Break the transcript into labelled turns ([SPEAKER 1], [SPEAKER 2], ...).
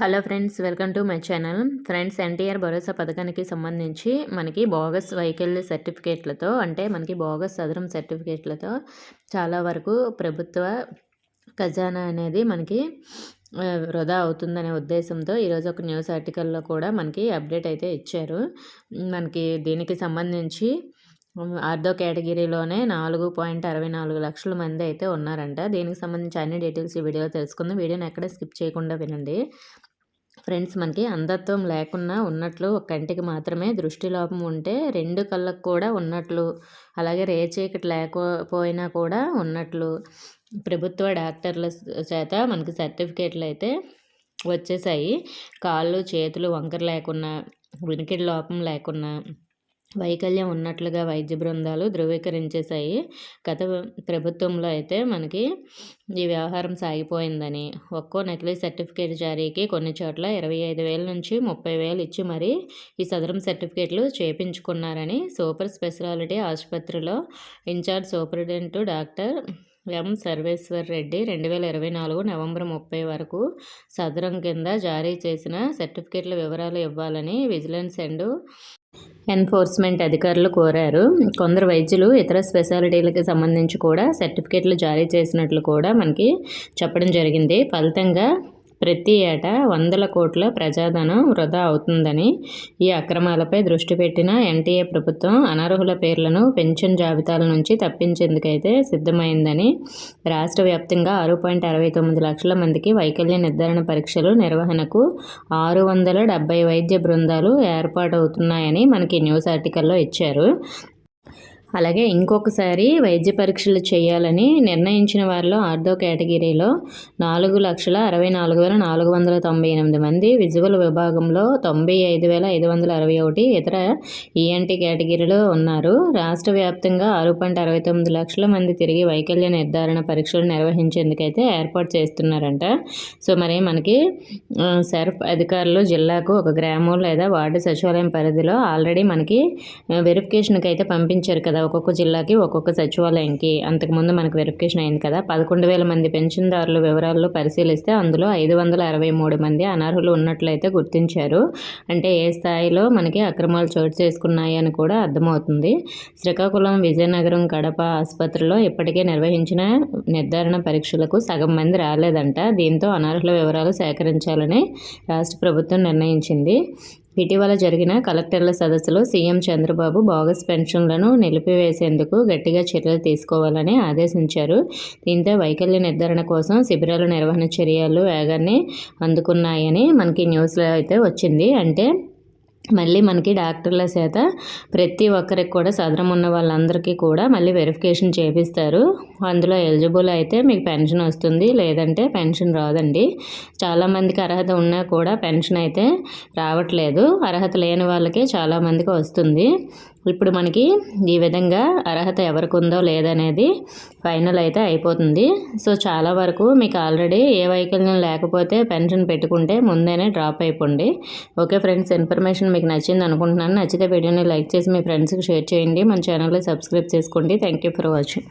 [SPEAKER 1] Hello friends, welcome to my channel. Friends, NTR భరోసా పథకానికి సంబంధించి మనకి బోగస్ వెహికల్ సర్టిఫికేట్లతో అంటే మనకి బోగస్ సదరం సర్టిఫికేట్లతో చాలా వరకు ప్రభుత్వ ఖజానా అనేది మనకి వృధా అవుతుందనే ఉద్దేశంతో ఈరోజు ఒక న్యూస్ ఆర్టికల్లో కూడా మనకి అప్డేట్ అయితే ఇచ్చారు. మనకి దీనికి సంబంధించి ఆర్థో కేటగిరీలోనే 4.64 లక్షల మంది అయితే ఉన్నారంట. దీనికి సంబంధించి అన్ని డీటెయిల్స్ ఈ వీడియోలో తెలుసుకుందాం. వీడియోని ఎక్కడ స్కిప్ చేయకుండా వినండి. ఫ్రెండ్స్, మనకి అంధత్వం లేకున్నా ఉన్నట్లు ఒక కంటికి మాత్రమే దృష్టి లోపం ఉంటే 2 కళ్ళకు కూడా ఉన్నట్లు, అలాగే రేచీకటి లేకపోయినా కూడా ఉన్నట్లు ప్రభుత్వ డాక్టర్ల చేత మనకి సర్టిఫికేట్లు అయితే వచ్చేసాయి. కాళ్ళు చేతులు వంకర లేకున్నా, వినికిడి లోపం లేకున్నా, వైకల్యం ఉన్నట్లుగా వైద్య బృందాలు ధృవీకరించేశాయి. గత ప్రభుత్వంలో అయితే మనకి ఈ వ్యవహారం సాగిపోయిందని, ఒక్కో నకిలీ సర్టిఫికేట్ జారీకి కొన్ని చోట్ల 25,000 నుంచి 30,000 ఇచ్చి మరీ ఈ సదరం సర్టిఫికేట్లు చేపించుకున్నారని సూపర్ స్పెషాలిటీ ఆసుపత్రిలో in-charge superintendent doctor M Sarveshwar Reddy 2024 November 30 వరకు సదరం కింద జారీ చేసిన సర్టిఫికేట్ల వివరాలు ఇవ్వాలని విజిలెన్స్ అండ్ ఎన్ఫోర్స్మెంట్ అధికారులు కోరారు. కొందరు వైద్యులు ఇతర స్పెషాలిటీలకు సంబంధించి కూడా సర్టిఫికేట్లు జారీ చేసినట్లు కూడా మనకి చెప్పడం జరిగింది. ఫలితంగా ప్రతి ఏటా 100 కోట్ల ప్రజాధనం వృధా అవుతుందని, ఈ అక్రమాలపై దృష్టి పెట్టిన ఎన్టీఏ ప్రభుత్వం అనర్హుల పేర్లను పెన్షన్ జాబితాల నుంచి తప్పించేందుకైతే సిద్ధమైందని, రాష్ట్ర వ్యాప్తంగా 6.69 లక్షల మందికి వైకల్య నిర్ధారణ పరీక్షలు నిర్వహణకు 670 వైద్య బృందాలు ఏర్పాటవుతున్నాయని మనకి న్యూస్ ఆర్టికల్లో ఇచ్చారు. అలాగే ఇంకొకసారి వైద్య పరీక్షలు చేయాలని నిర్ణయించిన వారిలో ఆర్థో కేటగిరీలో 4,64,498 మంది, విజువల్ విభాగంలో 95,561, ఇతర ఈఎన్టీ కేటగిరీలో ఉన్నారు. రాష్ట్ర వ్యాప్తంగా 6.69 లక్షల మంది తిరిగి వైకల్య నిర్ధారణ పరీక్షలు నిర్వహించేందుకైతే ఏర్పాటు చేస్తున్నారంట. సో మరి మనకి సెర్ఫ్ అధికారులు జిల్లాకు ఒక గ్రామం లేదా వార్డు సచివాలయం పరిధిలో ఆల్రెడీ మనకి వెరిఫికేషన్కి అయితే పంపించారు కదా, ఒక్కొక్క జిల్లాకి ఒక్కొక్క సచివాలయంకి. అంతకుముందు మనకు వెరిఫికేషన్ అయింది కదా. 11,000 మంది పెన్షన్దారుల వివరాల్లో పరిశీలిస్తే అందులో 563 మంది అనర్హులు ఉన్నట్లయితే గుర్తించారు. అంటే ఏ స్థాయిలో మనకి అక్రమాలు చోటు చేసుకున్నాయి అని కూడా అర్థమవుతుంది. శ్రీకాకుళం, విజయనగరం, కడప ఆసుపత్రిలో ఇప్పటికే నిర్వహించిన నిర్ధారణ పరీక్షలకు సగం మంది రాలేదంట. దీంతో అనర్హుల వివరాలు సేకరించాలని రాష్ట్ర ప్రభుత్వం నిర్ణయించింది. ఇటీవల జరిగిన కలెక్టర్ల సదస్సులో సీఎం చంద్రబాబు బోగస్ పెన్షన్లను నిలిపివేసేందుకు గట్టిగా చర్యలు తీసుకోవాలని ఆదేశించారు. దీంతో వైకల్య నిర్ధారణ కోసం శిబిరాల నిర్వహణ చర్యలు వేగాన్ని అందుకున్నాయని మనకి న్యూస్లో అయితే వచ్చింది. అంటే మళ్ళీ మనకి డాక్టర్ల చేత ప్రతి ఒక్కరికి కూడా సదరం ఉన్న వాళ్ళందరికీ కూడా మళ్ళీ వెరిఫికేషన్ చేపిస్తారు. అందులో ఎలిజిబుల్ అయితే మీకు పెన్షన్ వస్తుంది, లేదంటే పెన్షన్ రాదండి. చాలామందికి అర్హత ఉన్నా కూడా పెన్షన్ అయితే రావట్లేదు. అర్హత లేని వాళ్ళకే చాలామందికి వస్తుంది. ఇప్పుడు మనకి ఈ విధంగా అర్హత ఎవరికి ఉందో లేదనేది ఫైనల్ అయితే అయిపోతుంది. సో చాలా వరకు మీకు ఆల్రెడీ ఏ వైకల్యం లేకపోతే పెన్షన్ పెట్టుకుంటే ముందేనే డ్రాప్ అయిపోండి. ఓకే ఫ్రెండ్స్, ఇన్ఫర్మేషన్ మీకు నచ్చింది అనుకుంటున్నాను. నచ్చితే వీడియోని లైక్ చేసి మీ ఫ్రెండ్స్కి షేర్ చేయండి. మన ఛానల్ని సబ్స్క్రైబ్ చేసుకోండి. Thank you for watching.